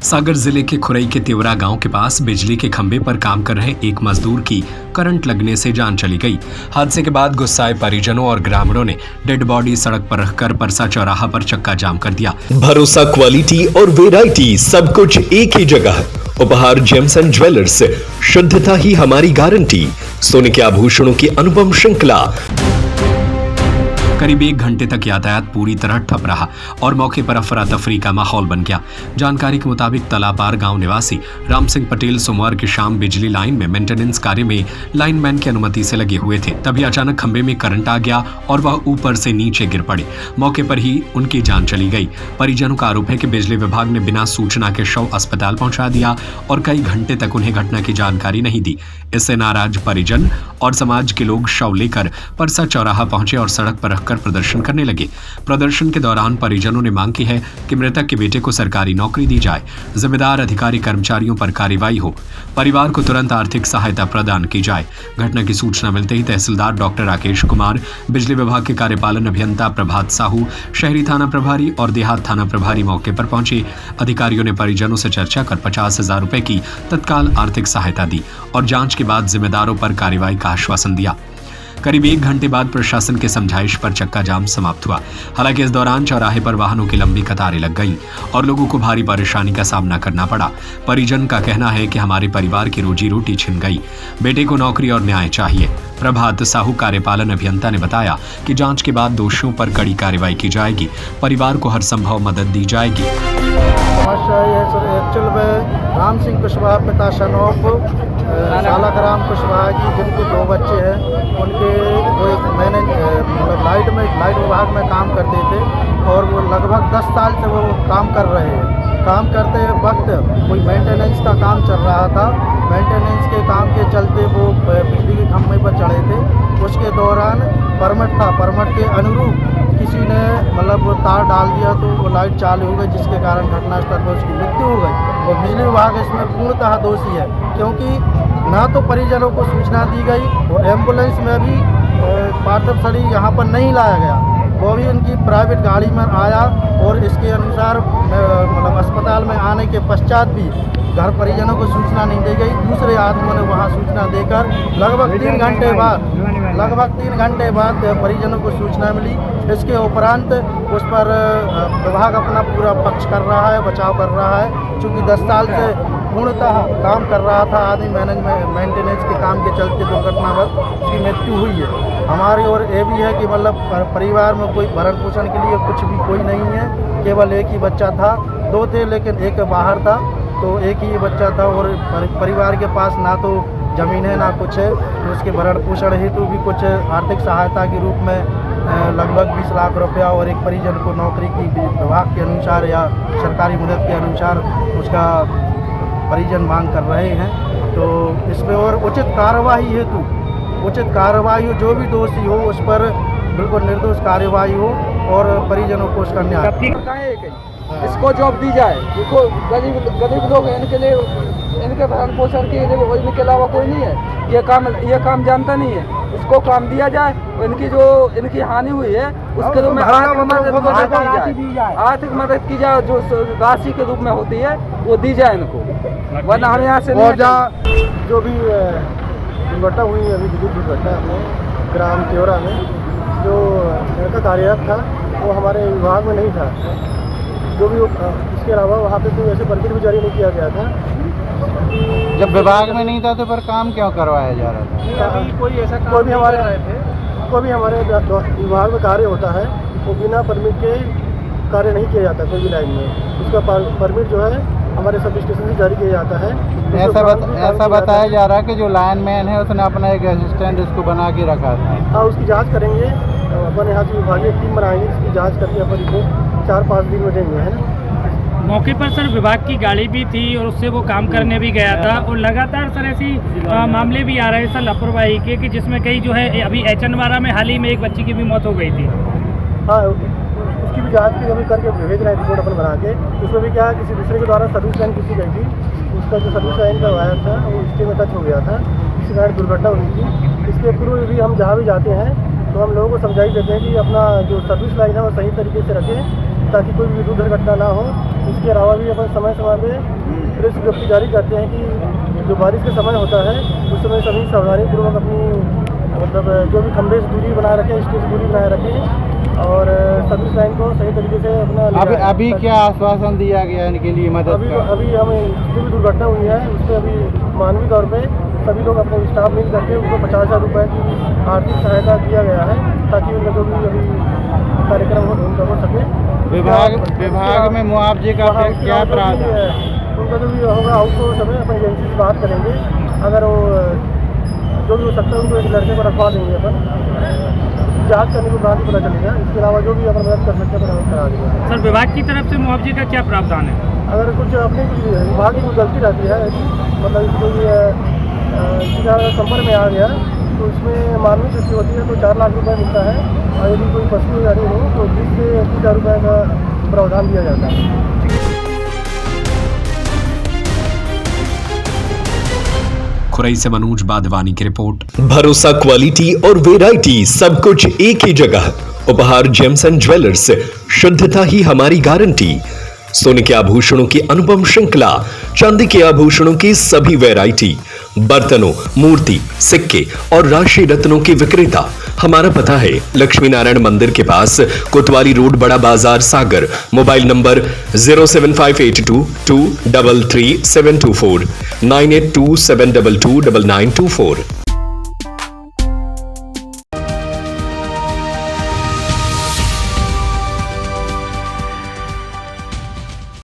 सागर जिले के खुरई के तिवरा गांव के पास बिजली के खंभे पर काम कर रहे एक मजदूर की करंट लगने से जान चली गई। हादसे के बाद गुस्साए परिजनों और ग्रामीणों ने डेड बॉडी सड़क पर रखकर परसा चौराहा पर चक्का जाम कर दिया। भरोसा, क्वालिटी और वैरायटी सब कुछ एक ही जगह। उपहार जेम्स एंड ज्वेलर्स, शुद्धता ही हमारी गारंटी। सोने के आभूषणों की अनुपम श्रृंखला। करीब 1 घंटे तक यातायात पूरी तरह ठप रहा और मौके पर अफरा तफरी का माहौल बन गया। जानकारी के मुताबिक तलापार गांव निवासी राम सिंह पटेल सोमवार की शाम बिजली लाइन में मेंटेनेंस कार्य में लाइनमैन की अनुमति से लगे हुए थे। तभी अचानक खंभे में करंट आ गया और वह ऊपर से नीचे गिर पड़े। मौके पर ही उनकी जान चली गई। परिजनों का आरोप है कि बिजली विभाग ने बिना सूचना के शव अस्पताल पहुंचा दिया और कई घंटे तक उन्हें घटना की जानकारी नहीं दी। इससे नाराज परिजन और समाज के लोग शव लेकर परसा चौराहा पहुंचे और सड़क पर रखकर प्रदर्शन करने लगे। प्रदर्शन के दौरान परिजनों ने मांग की है कि मृतक के बेटे को सरकारी नौकरी दी जाए, जिम्मेदार अधिकारी कर्मचारियों पर कार्रवाई हो, परिवार को तुरंत आर्थिक सहायता प्रदान की जाए। घटना की सूचना मिलते ही तहसीलदार डॉक्टर राकेश कुमार, बिजली विभाग के कार्यपालन अभियंता प्रभात साहू, शहरी थाना प्रभारी और देहात थाना प्रभारी मौके पर पहुंचे। अधिकारियों ने परिजनों से चर्चा कर 50,000 रुपए की तत्काल आर्थिक सहायता दी और जांच के बाद जिम्मेदारों पर कार्रवाई का आश्वासन दिया। करीब 1 घंटे बाद प्रशासन के समझाइश पर चक्का जाम समाप्त हुआ। हालांकि इस दौरान चौराहे पर वाहनों की लंबी कतारें लग गईं और लोगों को भारी परेशानी का सामना करना पड़ा। परिजन का कहना है कि हमारे परिवार की रोजी रोटी छिन गई, बेटे को नौकरी और न्याय चाहिए। प्रभात साहू कार्यपालन अभियंता ने बताया कि जांच के बाद दोषियों पर कड़ी कार्रवाई की जाएगी, परिवार को हर संभव मदद दी जाएगी। समस्या ये है सर, एक्चुअल में राम सिंह कुशवाहा पिता शनौफ सालाग्राम कुशवाहा जी, जिनके 2 बच्चे हैं, उनके वो एक मतलब लाइट विभाग में काम करते थे और वो लगभग 10 साल से वो काम कर रहे हैं। काम करते वक्त कोई मेंटेनेंस का काम चल रहा था। मेंटेनेंस के काम के चलते वो बिजली के खंभे पर चढ़े थे। उसके दौरान परमिट था, परमिट के अनुरूप किसी ने मतलब तार डाल दिया तो वो लाइट चालू हो गई, जिसके कारण घटनास्थल पर उसकी मृत्यु हो गई। और बिजली विभाग इसमें पूर्णतः दोषी है, क्योंकि ना तो परिजनों को सूचना दी गई और एम्बुलेंस में भी पार्थिव शरीर यहाँ पर नहीं लाया गया। वो भी उनकी प्राइवेट गाड़ी में आया और इसके अनुसार मतलब अस्पताल में आने के पश्चात भी घर परिजनों को सूचना नहीं दी गई। दूसरे आदमियों ने वहाँ सूचना देकर लगभग 3 घंटे बाद परिजनों को सूचना मिली। इसके उपरांत उस पर विभाग अपना पूरा पक्ष कर रहा है, बचाव कर रहा है। चूँकि 10 साल से पूर्णतः काम कर रहा था आदमी, मेंटेनेंस के काम के चलते दुर्घटनावश उसकी मृत्यु हुई है। हमारी ओर ये भी है कि मतलब परिवार में कोई भरण पोषण के लिए कुछ भी कोई नहीं है, केवल एक ही बच्चा था। 2 थे लेकिन एक बाहर था, तो एक ही बच्चा था और परिवार के पास ना तो ज़मीन है ना कुछ है, तो उसके भरण पोषण हेतु भी कुछ आर्थिक सहायता के रूप में लगभग 20 लाख रुपया और एक परिजन को नौकरी की विभाग के अनुसार या सरकारी मदद के अनुसार उसका परिजन मांग कर रहे हैं। तो इसमें और उचित कार्रवाई हेतु हो, जो भी दोषी हो उस पर बिल्कुल निर्दोष कार्रवाई हो और परिजनों को उसका न्याय। इसको जॉब दी जाए। देखो गरीब लोग हैं, इनके लिए इनके भरण पोषण के लिए इनके अलावा कोई नहीं है। ये काम जानता नहीं है, इसको काम दिया जाए और इनकी हानि हुई है उसके रूप में आर्थिक मदद की जाए, जो राशि के रूप में होती है वो दी जाए इनको, वरना हम यहाँ से नहीं। जो भी दुर्घटना हुई अभी विद्युत दुर्घटना में ग्राम तिवरा में, जो लड़का कार्यरत था वो हमारे विभाग में नहीं था। जो भी इसके अलावा वहाँ पे कोई ऐसे परमिट भी जारी नहीं किया गया था। जब विभाग में नहीं था तो फिर काम क्यों करवाया जा रहा था? अभी कोई भी हमारे विभाग में कार्य होता है वो बिना परमिट के कार्य नहीं किया जाता। कोई भी लाइन में उसका परमिट जो है हमारे सब स्टेशन से जारी किया जाता है। ऐसा बताया जा रहा है कि जो लाइनमैन है उसने अपना एक असिस्टेंट इसको बना के रखा था। हाँ, उसकी जाँच करेंगे, अपन यहाँ से विभागीय टीम बनाएंगे, इसकी जाँच करके अपन को 4-5 दिन में देंगे, है ना। मौके पर सर विभाग की गाड़ी भी थी और उससे वो काम करने भी गया था और लगातार सर ऐसी मामले भी आ रहे हैं सर लापरवाही के, कि जिसमें कई जो है अभी एचनवारा में हाल ही में एक बच्ची की भी मौत हो गई थी। हाँ, उसकी भी जांच की जब करके भेज रहे हैं रिपोर्ट अपन बना के। उसमें भी क्या किसी दूसरे के द्वारा सर्विस लाइन किसी गई थी, उसका जो सर्विस लाइन का वायर था वो स्टे में टच हो गया था, इसी कारण दुर्घटना हुई थी। इसके पूर्व भी हम जहाँ भी जाते हैं तो हम लोगों को समझाई देते हैं कि अपना जो सर्विस लाइन है वो सही तरीके से रखें ताकि कोई भी दुर्घटना ना हो। इसके अलावा भी अपन समय समय पे प्रेस विज्ञप्ति जारी करते हैं कि जो बारिश का समय होता है उस समय सभी सावधानीपूर्वक अपनी मतलब जो भी खंभे से दूरी बनाए रखें, स्टेज से दूरी बनाए रखें और सभी लाइन को सही तरीके से अपना अभी क्या आश्वासन दिया गया है इनके लिए मदद का? अभी हमें जो भी दुर्घटना हुई है उसमें अभी मानवीय तौर पे सभी लोग अपने स्टाफ मिल करके उनको 50,000 रुपये की आर्थिक सहायता दिया गया है ताकि उनका जो भी अभी कार्यक्रम हो उनका हो सके। विभाग में मुआवजे का क्या प्रावधान है? उनका जो भी होगा आउटसोर्स हमें अपनी एजेंसी से बात करेंगे, अगर वो जो भी हो सकता है उनको एक लड़के को रखवा देंगे अपन, जांच करने के बाद ही पता चलेगा। इसके अलावा जो भी अपन मदद कर सकते हैं अपन करा देंगे। सर विभाग की तरफ से मुआवजे का क्या प्रावधान है? अगर कुछ अपने विभाग की गलती रहती है, मतलब कोई संपर्क में आ गया तो इसमें मानवीय क्षति होती है तो 4 लाख रुपए मिलता है और यदि कोई पशु गाड़ी हो तो 20 से 30,000 रुपये का प्रावधान दिया जाता है। खुरई से मनोज बाधवानी की रिपोर्ट। भरोसा, क्वालिटी और वैरायटी सब कुछ एक ही जगह। उपहार जेम्स एंड ज्वेलर्स, शुद्धता ही हमारी गारंटी। सोने के आभूषणों की अनुपम श्रृंखला, चांदी के आभूषणों की सभी वैरायटी, बर्तनों, मूर्ति, सिक्के और राशि रत्नों के विक्रेता। हमारा पता है लक्ष्मी नारायण मंदिर के पास, कोतवाली रोड, बड़ा बाजार, सागर। Mobile number 07582 233 724 982 722 9924।